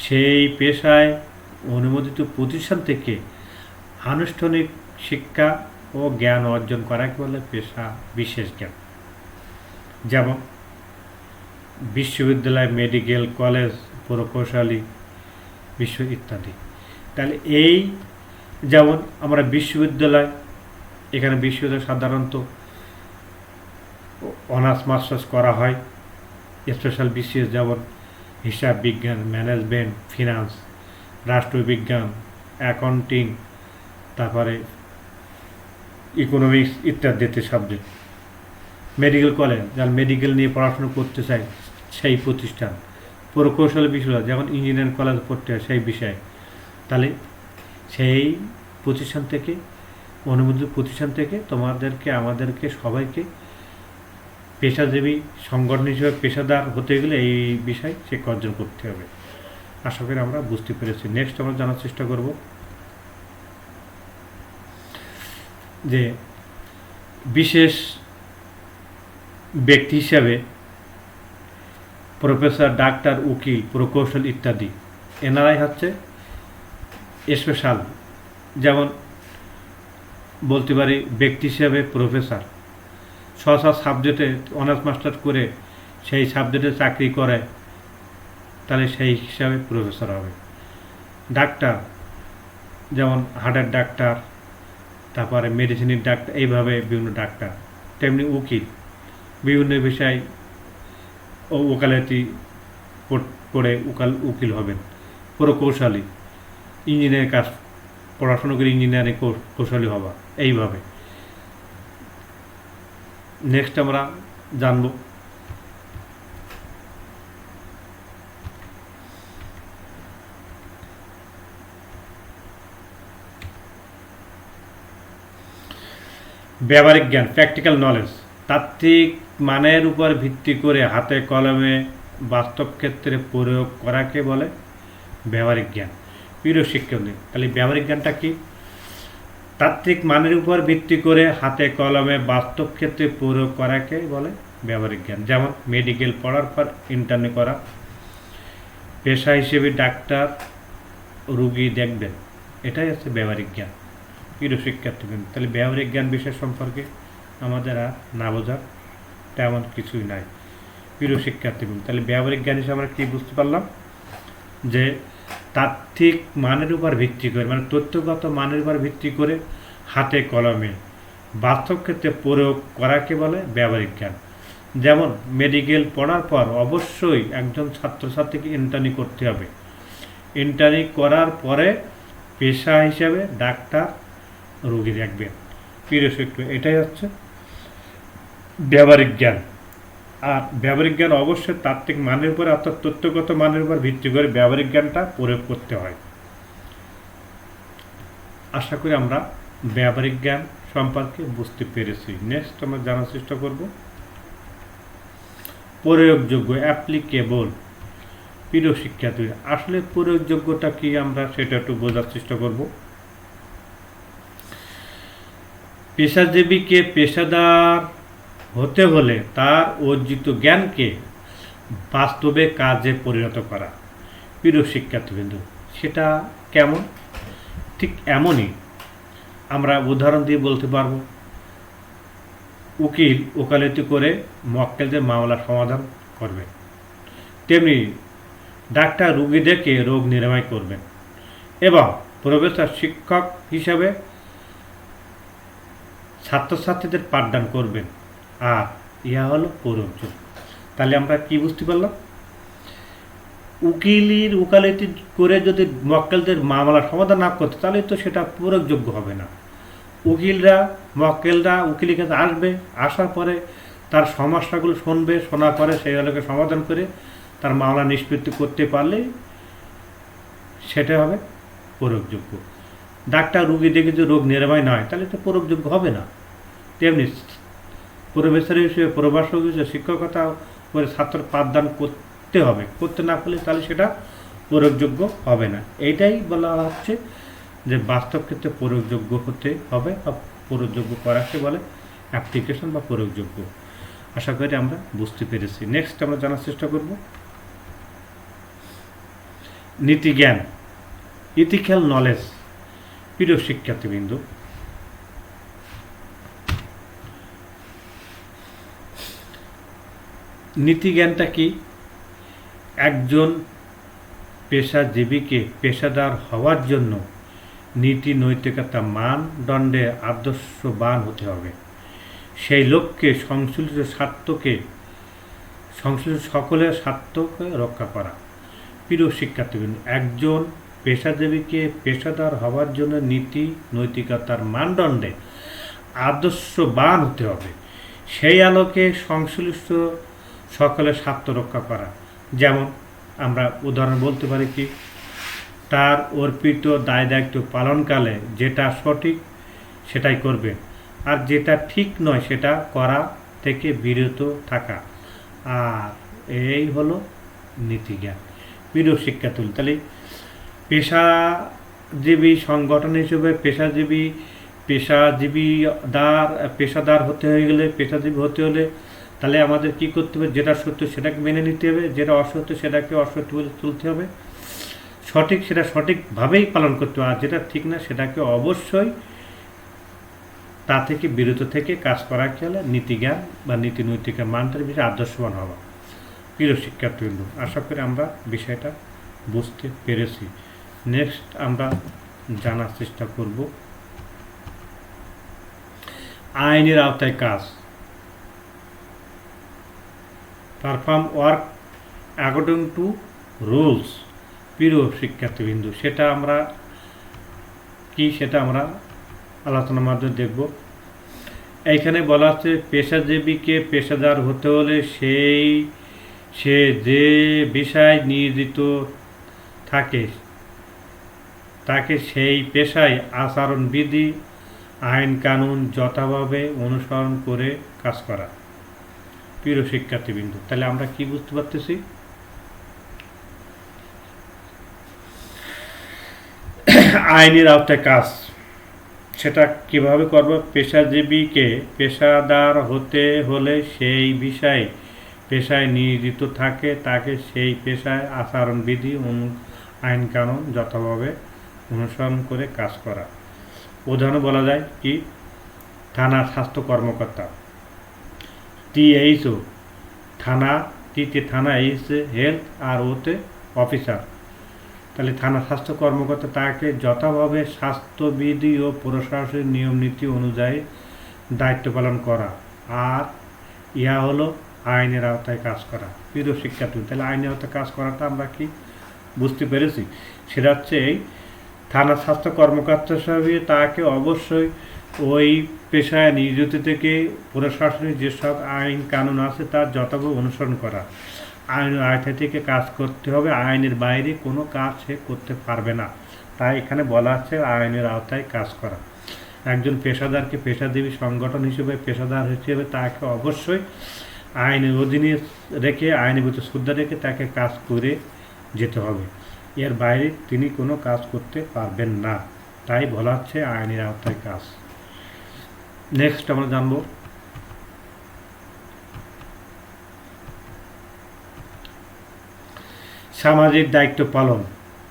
সেই পেশায় অনুমোদিত প্রতিষ্ঠান থেকে আনুষ্ঠানিক শিক্ষা ও জ্ঞান অর্জন করাকে বলে পেশা বিশেষ জ্ঞান। যেমন বিশ্ববিদ্যালয়, মেডিকেল কলেজ, প্রকৌশলী বিশ্ব ইত্যাদি। তাহলে এই যেমন আমরা বিশ্ববিদ্যালয়, এখানে বিশ্ববিদ্যালয় সাধারণত অনার্স মাস্টার্স করা হয়। স্পেশাল বিসিএস যেমন হিসাব বিজ্ঞান, ম্যানেজমেন্ট, ফিনান্স, রাষ্ট্রবিজ্ঞান, অ্যাকাউন্টিং, তারপরে ইকোনমিক্স ইত্যাদি সাবজেক্ট। মেডিকেল কলেজ যারা মেডিকেল নিয়ে পড়াশোনা করতে চায় সেই প্রতিষ্ঠান। প্রকৌশল বিষয় যেমন ইঞ্জিনিয়ারিং কলেজ পড়তে হয় সেই বিষয়। তাহলে সেই প্রতিষ্ঠান থেকে, অনুমোদিত প্রতিষ্ঠান থেকে আমাদেরকে সবাইকে পেশাজীবী সংগঠন হিসেবে পেশাদার হতে গেলে এই বিষয় শিক্ষা অর্জন করতে হবে। আশা করি আমরা বুঝতে পেরেছি। নেক্সট আমরা জানার চেষ্টা করব যে বিশেষ ব্যক্তি হিসাবে প্রফেসর, ডাক্তার, উকিল, প্রকৌশল ইত্যাদি এনারাই হচ্ছে স্পেশাল। যেমন বলতে পারি ব্যক্তি হিসাবে প্রফেসর সাবজেক্টে অনার্স মাস্টার করে সেই সাবজেক্টে চাকরি করে, তাহলে সেই হিসাবে প্রফেসর হবে। ডাক্তার যেমন হার্টের ডাক্তার, তারপরে মেডিসিনের ডাক্তার, এইভাবে বিভিন্ন ডাক্তার। তেমনি উকিল বিভিন্ন বিষয় ওকালতি পড়ে উকিল হবেন। প্রকৌশলী ইঞ্জিনিয়ারিং কাজ পড়াশোনা করে ইঞ্জিনিয়ারিং কৌশলী হওয়া, এইভাবে। নেক্সট আমরা জানব ব্যবহারিক জ্ঞান, প্র্যাকটিক্যাল নলেজ। তাত্ত্বিক মানের উপর ভিত্তি করে হাতে কলমে বাস্তব ক্ষেত্রে প্রয়োগ করাকে বলে ব্যবহারিক জ্ঞান। প্রিয় শিক্ষার্থী, তাহলে ব্যবহারিক জ্ঞানটা কি? তাত্ত্বিক মানের উপর ভিত্তি করে হাতে কলমে বাস্তব ক্ষেত্রে প্রয়োগ করাকে বলে ব্যবহারিক জ্ঞান। যেমন মেডিকেল পড়ার পর ইন্টার্নি করা, পেশা হিসেবে ডাক্তার রুগী দেখবেন, এটাই হচ্ছে ব্যবহারিক জ্ঞান। প্রিয় শিক্ষার্থীবৃন্দ, তাহলে ব্যবহারিক জ্ঞান বিষয় সম্পর্কে আমাদের আর না বোঝার তেমন কিছুই নাই। প্রিয় শিক্ষার্থীবৃন্দ, তাহলে ব্যবহারিক জ্ঞান হিসেবে আমরা কী বুঝতে পারলাম? যে তাত্ত্বিক মানের উপর ভিত্তি করে, মানে তথ্যগত মানের উপর ভিত্তি করে হাতে কলমে বাস্তব ক্ষেত্রে প্রয়োগ করাকে বলে ব্যবহারিক জ্ঞান। যেমন মেডিকেল পড়ার পর অবশ্যই একজন ছাত্রছাত্রীকে ইন্টার্নি করতে হবে। ইন্টার্নি করার পরে পেশা হিসাবে ডাক্তার রোগী দেখবেন। প্রিয় শিক্ষক, এটাই হচ্ছে ব্যবহারিক জ্ঞান। আর ব্যবহারিক জ্ঞান অবশ্যই তাত্ত্বিক মানের উপর, অর্থাৎ তথ্যগত মানের উপর ভিত্তি করে ব্যবহারিক জ্ঞানটা প্রয়োগ করতে হয়। আশা করি আমরা ব্যবহারিক জ্ঞান সম্পর্কে বুঝতে পেরেছি। নেক্সট আমরা জানার চেষ্টা করব প্রয়োগযোগ্য, অ্যাপ্লিকেবল। প্রিয় শিক্ষার্থী, আসলে প্রয়োগযোগ্যটা কি আমরা সেটা একটু বোঝার চেষ্টা করব। পেশাজীবীকে পেশাদার হতে হলে তার অর্জিত জ্ঞানকে বাস্তবে কাজে পরিণত করা। প্রিয় শিক্ষার্থীবৃন্দ, সেটা কেমন? ঠিক এমনই আমরা উদাহরণ দিয়ে বলতে পারব। উকিল ওকালতি করে মক্কেলদের মামলা সমাধান করবে, তেমনি ডাক্তার রোগী দেখে রোগ নিরাময় করবেন এবং প্রফেসর শিক্ষক হিসাবে ছাত্রছাত্রীদের পাঠদান করবেন। আর ইহা হলো পরোক্ষযোগ্য। তাহলে আমরা কি বুঝতে পারলাম? উকালতি করে যদি মক্কেলদের মামলার সমাধান না করতে, তাহলে তো সেটা পরোক্ষযোগ্য হবে না। মক্কেলরা উকিলের কাছে আসবে, আসার পরে তার সমস্যাগুলো শুনবে, শোনার পরে সেইগুলোকে সমাধান করে তার মামলা নিষ্পত্তি করতে পারলে সেটা হবে পরোক্ষযোগ্য। ডাক্তার রোগী দেখে যদি রোগ নিরাময় না হয়, তাহলে তো পরোক্ষযোগ্য হবে না। তেমনি প্রফেসর হিসেবে, প্রভাষক হিসেবে শিক্ষকতা করে ছাত্র পাঠদান করতে হবে, করতে না পারলে তাহলে সেটা পরোক্ষযোগ্য হবে না। এইটাই বলা হচ্ছে যে বাস্তব ক্ষেত্রে পরোক্ষযোগ্য হতে হবে, বা পরোক্ষযোগ্য করাকে বলে অ্যাপ্লিকেশন বা পরোক্ষযোগ্য। আশা করি আমরা বুঝতে পেরেছি। নেক্সট আমরা জানার চেষ্টা করব নীতিজ্ঞান, ইথিক্যাল নলেজ। প্রিয় শিক্ষার্থীবৃন্দ, নীতিজ্ঞানটা কি? একজন পেশাজীবীকে পেশাদার হওয়ার জন্য নীতি নৈতিকতা মানদণ্ডে আদর্শবান হতে হবে। সেই লক্ষ্যে সংশ্লিষ্ট সকলের স্বার্থকে রক্ষা করা। প্রিয় শিক্ষার্থীবৃন্দ, একজন পেশাজীবীকে পেশাদার হওয়ার জন্য নীতি নৈতিকতার মানদণ্ডে আদর্শবান হতে হবে। সেই আলোকে সংশ্লিষ্ট সকলের স্বার্থ রক্ষা করা। যেমন আমরা উদাহরণ বলতে পারি কি, তার অর্পিত দায় দায়িত্ব পালনকালে যেটা সঠিক সেটাই করবে, আর যেটা ঠিক নয় সেটা করা থেকে বিরত থাকা। আর এই হলো নীতিজ্ঞান। প্রিয় শিক্ষার্থী, তাহলে পেশাজীবী সংগঠন হিসেবে পেশাদার হতে হয়ে গেলে, পেশাজীবী হতে হলে তাহলে আমাদের কি করতে হবে? যেটা সত্য সেটাকে মেনে নিতে হবে, যেটা অসত্য সেটাকে অসত্য বলে চলতে হবে, সঠিক সেটা সঠিকভাবেই পালন করতে হবে, আর যেটা ঠিক না সেটাকে অবশ্যই তা থেকে বিরত থেকে কাজ করাকে হলে নীতিজ্ঞান বা নীতি নৈতিক মানটার বিষয়ে আদর্শবান হওয়া। প্রিয় শিক্ষার্থীবৃন্দ, আশা করি আমরা বিষয়টা বুঝতে পেরেছি। নেক্সট আমরা জানার চেষ্টা করব আইনের আওতায় কাজ, perform work according to rules. প্রিয় শিক্ষার্থীবৃন্দ, সেটা আমরা আলোচনার মাধ্যমে দেখব। এইখানে বলা হচ্ছে পেশাজীবীকে পেশাদার হতে হলে সে যে বিষয় নিয়োজিত থাকে তাকে সেই পেশায় আচরণবিধি আইন কানুন যথাভাবে অনুসরণ করে কাজ করা। প্রিয় শিক্ষার্থীবৃন্দ, তাহলে আমরা কি বুঝতে পারতেছি? আইনের আওতায় কাজ সেটা কিভাবে করব? পেশাজীবীকে পেশাদার হতে হলে সেই পেশায় নিয়োজিত থাকে তাকে সেই পেশায় আচরণবিধি আইন কানুন যথাভাবে অনুসরণ করে কাজ করা। উদাহরণ বলা যায় কি, থানা স্বাস্থ্য কর্মকর্তা, THO থানা, টিতে থানা, এইচে হেলথ, আর ওতে অফিসার। তাহলে থানা স্বাস্থ্য কর্মকর্তা তাকে যথাভাবে স্বাস্থ্যবিধি ও প্রশাসনিক নিয়ম নীতি অনুযায়ী দায়িত্ব পালন করা। আর ইহা হলো আইনের আওতায় কাজ করা। প্রিয় শিক্ষার্থী, তাহলে আইনের আওতায় কাজ করাটা আমরা কি বুঝতে পেরেছি? সেটা হচ্ছে এই থানা স্বাস্থ্য কর্মকর্তা হিসাবে তাকে অবশ্যই ওই পেশায় নিয়োজিত থেকে প্রশাসনিক যেসব আইন কানুন আছে তার যথাভাবে অনুসরণ করা। আইনের আওতায় থেকে কাজ করতে হবে, আইনের বাইরে কোনো কাজ সে করতে পারবে না। তাই এখানে বলা আছে আইনের আওতায় কাজ করা। একজন পেশাদারকে পেশাজীবী সংগঠন পেশাদার হিসেবে তাকে অবশ্যই আইনের অধীনে রেখে, আইনগত শ্রদ্ধা রেখে তাকে কাজ করে যেতে হবে। এর বাইরে তিনি কোনো কাজ করতে পারবেন না। তাই বলা হচ্ছে আইনের আওতায় কাজ। নেক্সট আমরা জানব সামাজিক দায়িত্ব পালন,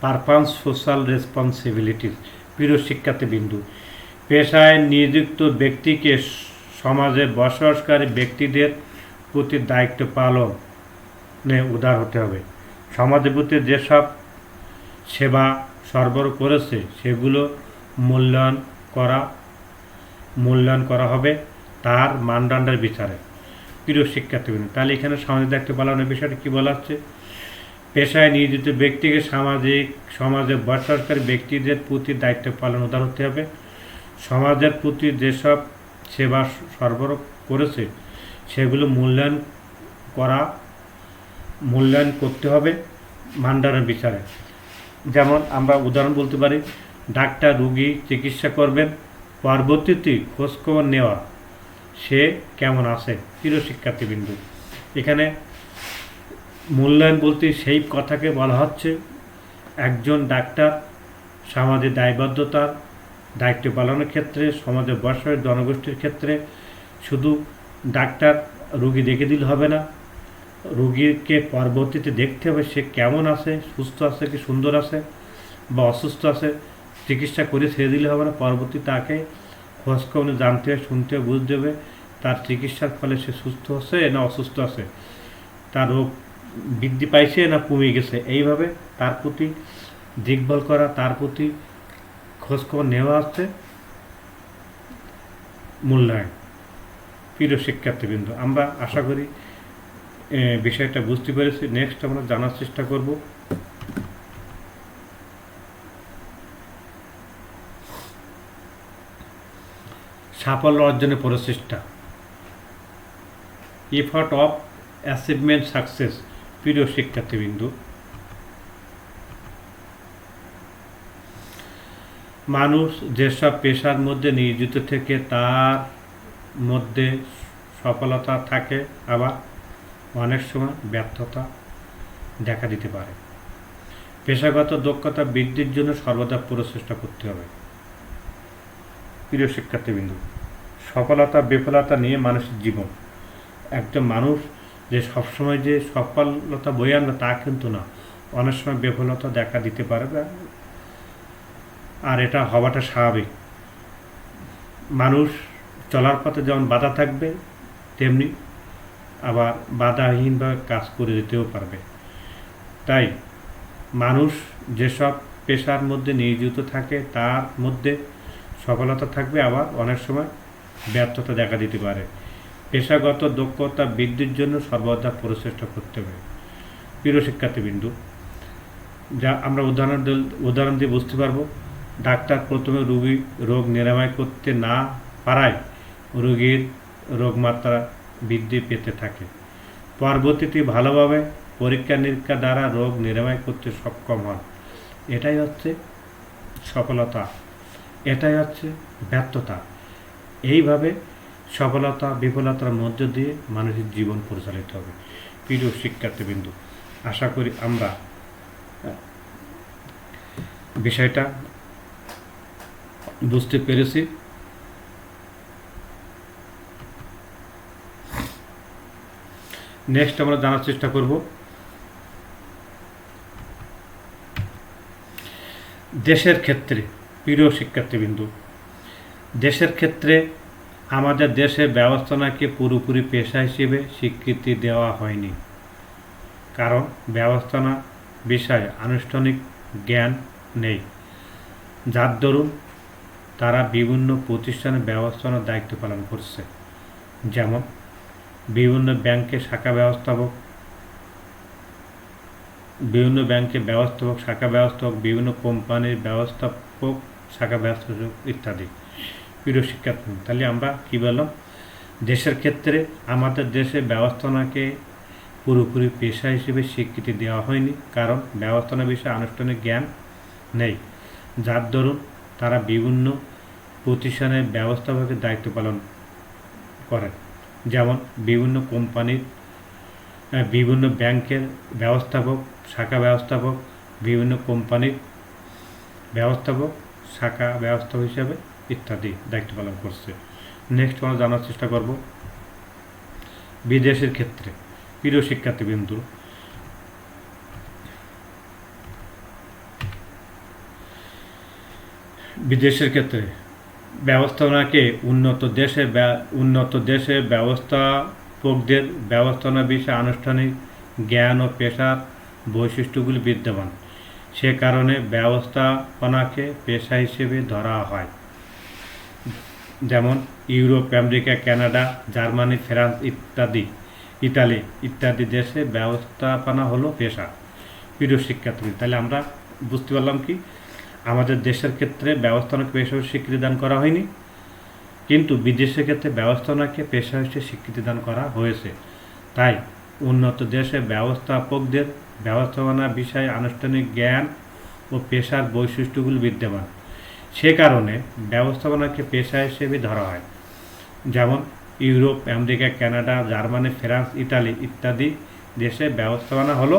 পারফর্ম সোশ্যাল রেসপন্সিবিলিটিস। প্রিয় শিক্ষার্থীবৃন্দ, পেশায় নিযুক্ত ব্যক্তিকে সমাজে বসবাসকারী ব্যক্তিদের প্রতি দায়িত্ব পালনে উদার হতে হবে। সমাজের প্রতি যেসব সেবা সরবরাহ করেছে সেগুলো মূল্যায়ন করা হবে তার মানদণ্ডের বিচারে। প্রিয় শিক্ষার্থীবৃন্দ, তাহলে এখানে সামাজিক দায়িত্ব পালনের বিষয়টা কী বলা হচ্ছে? পেশায় নিয়োজিত ব্যক্তিকে সমাজে বসবাসকারী ব্যক্তিদের প্রতি দায়িত্ব পালন উদার হতে হবে। সমাজের প্রতি যেসব সেবা সরবরাহ করেছে সেগুলো মূল্যায়ন করতে হবে মানদণ্ডের বিচারে। যেমন আমরা উদাহরণ বলতে পারি, ডাক্তার রুগী চিকিৎসা করবেন, পরবর্তীতে খোঁজখবর নেওয়া সে কেমন আছে। প্রিয় শিক্ষার্থীবৃন্দু, এখানে মূল্যায়ন বলতে সেই কথাকে বলা হচ্ছে একজন ডাক্তার সমাজে দায়বদ্ধতার দায়িত্ব পালনের ক্ষেত্রে, সমাজে বসবাস জনগোষ্ঠীর ক্ষেত্রে শুধু ডাক্তার রুগী দেখে দিলে হবে না, রুগীকে পরবর্তীতে দেখতে হবে সে কেমন আছে, সুস্থ আছে কি সুন্দর আছে বা অসুস্থ আছে। চিকিৎসা করে ছেড়ে দিলে হবে না, পরবর্তী তাকে খোঁজখবর জানতে হবে, শুনতে হবে, বুঝতে হবে তার চিকিৎসার ফলে সে সুস্থ হচ্ছে না অসুস্থ আছে, তার রোগ বৃদ্ধি পাইছে না কমে গেছে। এইভাবে তার প্রতি দেখভাল করা, তার প্রতি খোঁজখবর নেওয়া হচ্ছে মূল্যায়ন। প্রিয় শিক্ষার্থীবৃন্দ, আমরা আশা করি বিষয়টা বুঝতে পেরেছি। নেক্সট আমরা জানার চেষ্টা করব সাফল্য অর্জনের প্রচেষ্টা, এফর্ট অফ অ্যাচিভমেন্ট সাকসেস। প্রিয় শিক্ষার্থীবৃন্দু, মানুষ যেসব পেশার মধ্যে নিয়োজিত থেকে তার মধ্যে সফলতা থাকে, আবার অনেক সময় ব্যর্থতা দেখা দিতে পারে। পেশাগত দক্ষতা বৃদ্ধির জন্য সর্বদা প্রচেষ্টা করতে হবে। প্রিয় শিক্ষার্থীবৃন্দু, সফলতা বিফলতা নিয়ে মানুষের জীবন। একজন মানুষ যে সবসময় যে সফলতা বয়ে আনবে তা কিন্তু না, অনেক সময় বিফলতা দেখা দিতে পারে, আর এটা হওয়াটা স্বাভাবিক। মানুষ চলার পথে যেমন বাধা থাকবে তেমনি আবার বাধাহীনভাবে কাজ করে যেতেও পারবে। তাই মানুষ যেসব পেশার মধ্যে নিয়োজিত থাকে তার মধ্যে সফলতা থাকবে, আবার অনেক সময় ব্যর্থতা দেখা দিতে পারে। পেশাগত দক্ষতা বৃদ্ধির জন্য সর্বদা প্রচেষ্টা করতে হবে। প্রিয় শিক্ষার্থীবৃন্দু, যা আমরা উদাহরণ দিয়ে বুঝতে পারবো, ডাক্তার প্রথমে রোগী রোগ নিরাময় করতে না পারায় রোগীর রোগমাত্রা বৃদ্ধি পেতে থাকে। পরবর্তীতে ভালোভাবে পরীক্ষা নিরীক্ষা দ্বারা রোগ নিরাময় করতে সক্ষম হন। এটাই হচ্ছে সফলতা, এটাই হচ্ছে ব্যর্থতা। এইভাবে সফলতা বিফলতার মধ্য দিয়ে মানুষের জীবন পরিচালিত হবে। প্রিয় শিক্ষার্থীবৃন্দু, আশা করি আমরা বিষয়টা বুঝতে পেরেছি। নেক্সট আমরা জানার চেষ্টা করব দেশের ক্ষেত্রে। প্রিয় শিক্ষার্থীবৃন্দু, দেশের ক্ষেত্রে আমাদের দেশে ব্যবস্থাপনাকে পুরোপুরি পেশা হিসেবে স্বীকৃতি দেওয়া হয়নি, কারণ ব্যবস্থাপনা বিষয়ে আনুষ্ঠানিক জ্ঞান নেই, যার দরুন তারা বিভিন্ন প্রতিষ্ঠানে ব্যবস্থাপনার দায়িত্ব পালন করছে। যেমন বিভিন্ন ব্যাংকে শাখা ব্যবস্থাপক, শাখা ব্যবস্থাপক, বিভিন্ন কোম্পানির ব্যবস্থাপক, শাখা ব্যবস্থাপক ইত্যাদি। প্রিয় শিক্ষার্থী, তাহলে আমরা কী বললাম? দেশের ক্ষেত্রে আমাদের দেশে ব্যবস্থাপনাকে পুরোপুরি পেশা হিসেবে স্বীকৃতি দেওয়া হয়নি, কারণ ব্যবস্থাপনা বিষয়ে আনুষ্ঠানিক জ্ঞান নেই, যার দরুন তারা বিভিন্ন প্রতিষ্ঠানের ব্যবস্থাপকের দায়িত্ব পালন করেন। যেমন বিভিন্ন কোম্পানির, বিভিন্ন ব্যাংকের ব্যবস্থাপক, শাখা ব্যবস্থাপক, বিভিন্ন কোম্পানির ব্যবস্থাপক, শাখা ব্যবস্থাপক হিসাবে ইত্যাদি দায়িত্ব পালন করছে। নেক্সট আমরা জানার চেষ্টা করব বিদেশের ক্ষেত্রে। প্রিয় শিক্ষার্থীবৃন্দু, বিদেশের ক্ষেত্রে ব্যবস্থাপনাকে উন্নত দেশে ব্যবস্থাপকদের ব্যবস্থাপনা বিষয়ে আনুষ্ঠানিক জ্ঞান ও পেশার বৈশিষ্ট্যগুলি বিদ্যমান, সে কারণে ব্যবস্থাপনাকে পেশা হিসেবে ধরা হয়। যেমন Europe, America, Canada, Germany, France Italy ইত্যাদি দেশে ব্যবস্থাপনা হলো পেশা। প্রিয় শিক্ষার্থী, তাহলে আমরা বুঝতে পারলাম কি আমাদের দেশের ক্ষেত্রে ব্যবস্থাপনাকে পেশা হিসেবে স্বীকৃতি দান করা হয়নি, কিন্তু বিদেশের ক্ষেত্রে ব্যবস্থাপনাকে পেশা হিসেবে স্বীকৃতি দান করা হয়েছে। তাই উন্নত দেশে ব্যবস্থাপকদের ব্যবস্থাপনা বিষয়ে আনুষ্ঠানিক জ্ঞান ও পেশার বৈশিষ্ট্যগুলি বিদ্যমান, সে কারণে ব্যবস্থাপনাকে পেশা হিসেবে ধরা হয়। যেমন Europe, America, Canada, Germany, France, Italy ইত্যাদি দেশে ব্যবস্থাপনা হলো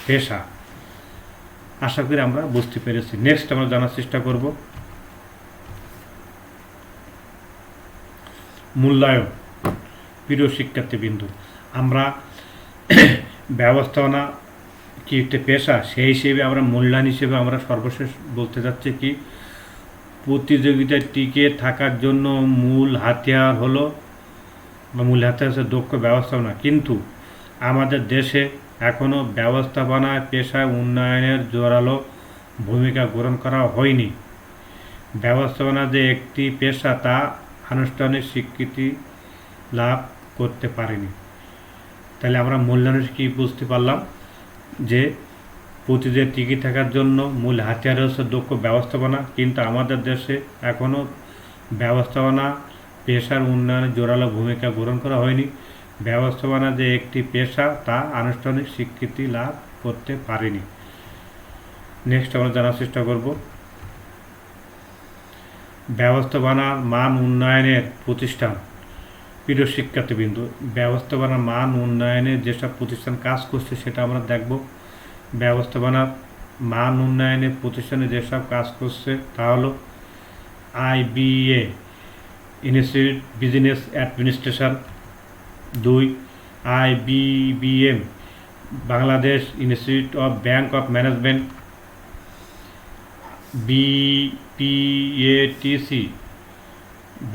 পেশা। আশা করি আমরা বুঝতে পেরেছি। নেক্সট আমরা জানার চেষ্টা করব মূল্যায়ন। প্রিয় শিক্ষার্থীবৃন্দ, আমরা ব্যবস্থাপনা কি একটা পেশা, সেই হিসেবে আমরা মূল্যায়ন হিসেবে আমরা সর্বশেষ বলতে যাচ্ছি কি প্রতিযোগিতায় টিকে থাকার জন্য মূল হাতিয়ার হচ্ছে দক্ষ ব্যবস্থাপনা। কিন্তু আমাদের দেশে এখনও ব্যবস্থাপনায় পেশা উন্নয়নের জোরালো ভূমিকা গ্রহণ করা হয়নি। ব্যবস্থাপনা যে একটি পেশা তা আনুষ্ঠানিক স্বীকৃতি লাভ করতে পারেনি। তাহলে আমরা মূল্যায়ন কি বুঝতে পারলাম যে প্রতিযোগিতায় টিকে থাকার জন্য মূল হাতিয়ার হচ্ছে দক্ষ ব্যবস্থাপনা, কিন্তু আমাদের দেশে এখনও ব্যবস্থাপনা পেশার উন্নয়নে জোরালো ভূমিকা গ্রহণ করা হয়নি। ব্যবস্থাপনা যে একটি পেশা তা আনুষ্ঠানিক স্বীকৃতি লাভ করতে পারেনি। নেক্সট আমরা জানার চেষ্টা করব ব্যবস্থাপনার মান উন্নয়নের প্রতিষ্ঠান। প্রিয় শিক্ষার্থীবৃন্দ, ব্যবস্থাপনার মান উন্নয়নের যেসব প্রতিষ্ঠান কাজ করছে সেটা আমরা দেখব। ব্যবস্থাপনার মান উন্নয়নের প্রতিষ্ঠানে যেসব কাজ করছে তা হলো IBA institute business administration, 2 IBBM Bangladesh institute of bank of management, BPATC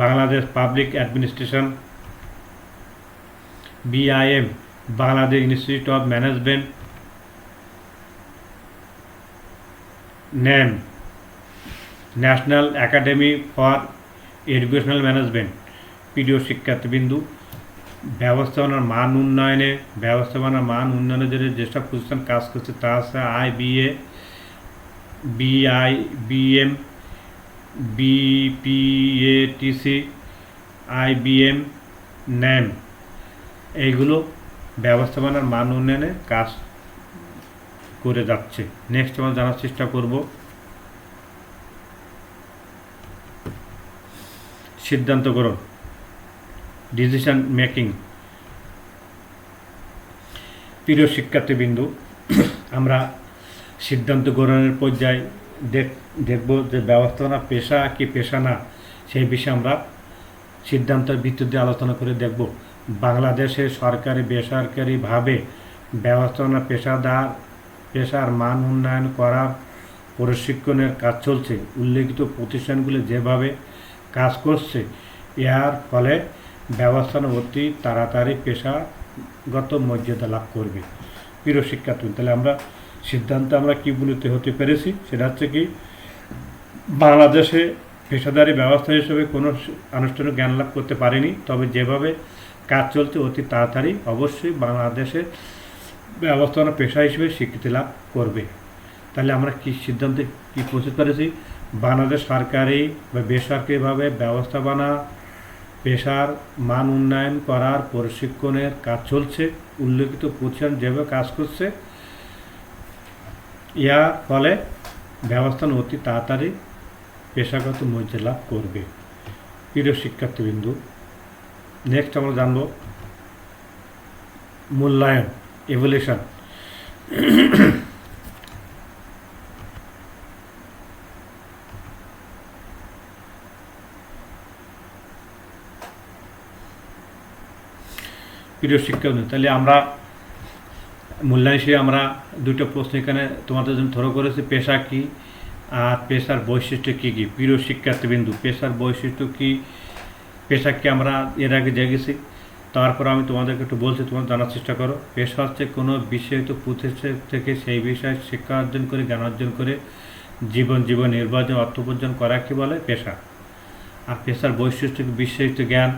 Bangladesh public administration, BIM Bangladesh institute of management, NAM national academy for educational management. প্রিয় শিক্ষার্থীবৃন্দু, ব্যবস্থাপনার মান উন্নয়নের জন্য যেসব প্রতিষ্ঠান কাজ করছে তা আছে IBA, BIBM, BPATC, IBM, NAM এইগুলো ব্যবস্থাপনার মান উন্নয়নে কাজ করে যাচ্ছে। নেক্সট আমরা জানার চেষ্টা করব সিদ্ধান্ত গ্রহণ, ডিসিশন মেকিং। প্রিয় শিক্ষার্থীবৃন্দু, আমরা সিদ্ধান্ত গ্রহণের পর্যায়ে দেখব যে ব্যবস্থাপনা পেশা কি পেশা না, সেই বিষয়ে আমরা সিদ্ধান্তের ভিত্তিতে আলোচনা করে দেখব। বাংলাদেশে সরকারি বেসরকারিভাবে ব্যবস্থাপনা পেশার মান উন্নয়ন করার প্রশিক্ষণের কাজ চলছে। উল্লেখিত প্রতিষ্ঠানগুলি যেভাবে কাজ করছে এর ফলে ব্যবস্থাপনা অতি তাড়াতাড়ি পেশাগত মর্যাদা লাভ করবে। প্রিয় শিক্ষার্থী, তাহলে আমরা সিদ্ধান্ত আমরা কী বলতে হতে পেরেছি সেটা হচ্ছে কি বাংলাদেশে পেশাদারি ব্যবস্থা হিসেবে কোনো আনুষ্ঠানিক জ্ঞান লাভ করতে পারেনি, তবে যেভাবে কাজ চলছে অতি তাড়াতাড়ি অবশ্যই বাংলাদেশে ব্যবস্থাপনা পেশা হিসেবে স্বীকৃতি লাভ করবে। তাহলে আমরা কি সিদ্ধান্তে কি পৌঁছতে পেরেছি, বাংলাদেশ সরকারি বা বেসরকারিভাবে ব্যবস্থাপনা পেশার মান উন্নয়ন করার প্রশিক্ষণের কাজ চলছে। উল্লেখিত প্রতিষ্ঠান যেভাবে কাজ করছে ইয়ার ফলে ব্যবস্থাপনা অতি তাড়াতাড়ি পেশাগত মর্যাদা লাভ করবে। প্রিয় শিক্ষার্থীবৃন্দু, নেক্সট আমরা জানব মূল্যায়ন, ইভ্যালুয়েশন। প্রিয় শিক্ষার্থী, তাহলে আমরা মূল্যায়ন হিসেবে আমরা দুটো প্রশ্ন এখানে তোমাদের জন্য ধরো করেছি, পেশা কি আর পেশার বৈশিষ্ট্য কী কী। প্রিয় শিক্ষার্থীবৃন্দু, পেশার বৈশিষ্ট্য কী, পেশাকে আমরা এর আগে দেখেছি তারপর আমি তোমাদেরকে একটু বলছি, তোমরা জানার চেষ্টা করো। পেশা হচ্ছে কোনো বিষয়িত প্রতিষ্ঠান থেকে সেই বিষয়ে শিক্ষা অর্জন করে, জ্ঞান অর্জন করে জীবন নির্বাচন অর্থ উপার্জন করাকে বলে পেশা। আর পেশার বৈশিষ্ট্য বিশ্বায়িত জ্ঞান,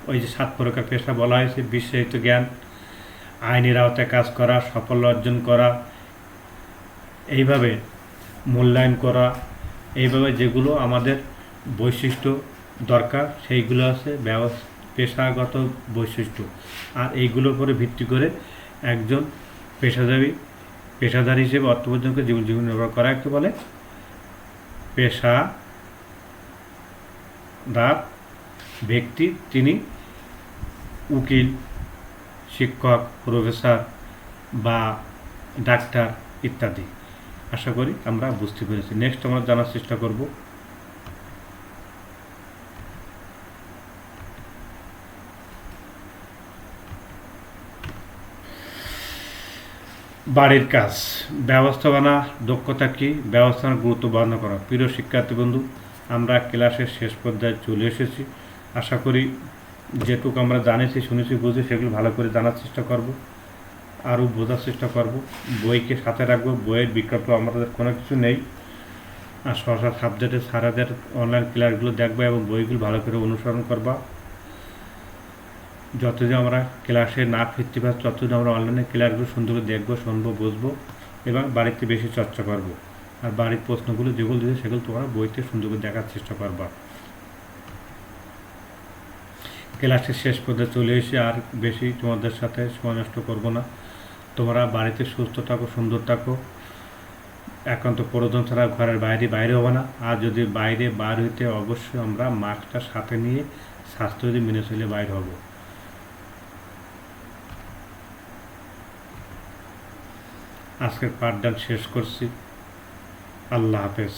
ওই যে 7 প্রকার পেশা বলা হয়েছে, বিশ্বায়িত জ্ঞান, আইনের আওতায় কাজ করা, সাফল্য অর্জন করা, এইভাবে মূল্যায়ন করা, এইভাবে যেগুলো আমাদের বৈশিষ্ট্য দরকার সেইগুলো আছে পেশাগত বৈশিষ্ট্য। আর এইগুলোর উপরে ভিত্তি করে একজন পেশাদার হিসেবে অর্থ উপার্জন করে জীবন নির্বাহ করাকে বলে পেশাদার ব্যক্তি। তিনি উকিল, শিক্ষক, প্রফেসর বা ডাক্তার ইত্যাদি। আশা করি আমরা বুঝতে পেরেছি। নেক্সট আমরা জানার চেষ্টা করব বাড়ির কাজ ব্যবস্থাপনা দক্ষতা কি, ব্যবস্থাপনার গুরুত্ব বর্ণনা করা। প্রিয় শিক্ষার্থী বন্ধু, আমরা ক্লাসের শেষ পর্যায়ে চলে এসেছি। আশা করি যেটুকু আমরা জানিছি, শুনেছি, বুঝি সেগুলো ভালো করে জানার চেষ্টা করব, আরও বোঝার চেষ্টা করব। বইকে সাথে রাখবো, বইয়ের বিকল্প আমাদের কোনো কিছু নেই। আর সরকার সাবজেক্টের স্যারেদের অনলাইন ক্লাসগুলো দেখবো এবং বইগুলো ভালো করে অনুসরণ করবা। যতদিন আমরা ক্লাসে না ফিরতে পারছি ততদিন আমরা অনলাইনে ক্লাসগুলো সুন্দর করে দেখবো, শুনবো, বুঝবো এবং বাড়িতে বেশি চর্চা করব। আর বাড়ির প্রশ্নগুলো যেগুলো দিয়েছে সেগুলো তোমরা বইতে সুন্দর করে দেখার চেষ্টা করবা। ক্লাসের শেষ পর্যায়ে চলে এসে আর বেশি তোমাদের সাথে সময় নষ্ট করবো না। তোমরা বাড়িতে সুস্থ থাকো, সুন্দর থাকো, একান্ত প্রয়োজন ছাড়া ঘরের বাইরে হবে না। আর যদি বার হইতে অবশ্যই আমরা মাস্কটা সাথে নিয়ে স্বাস্থ্য যদি মেনে চলে বাইর হব। আজকের পাঠদান শেষ করছি। আল্লাহ হাফেজ।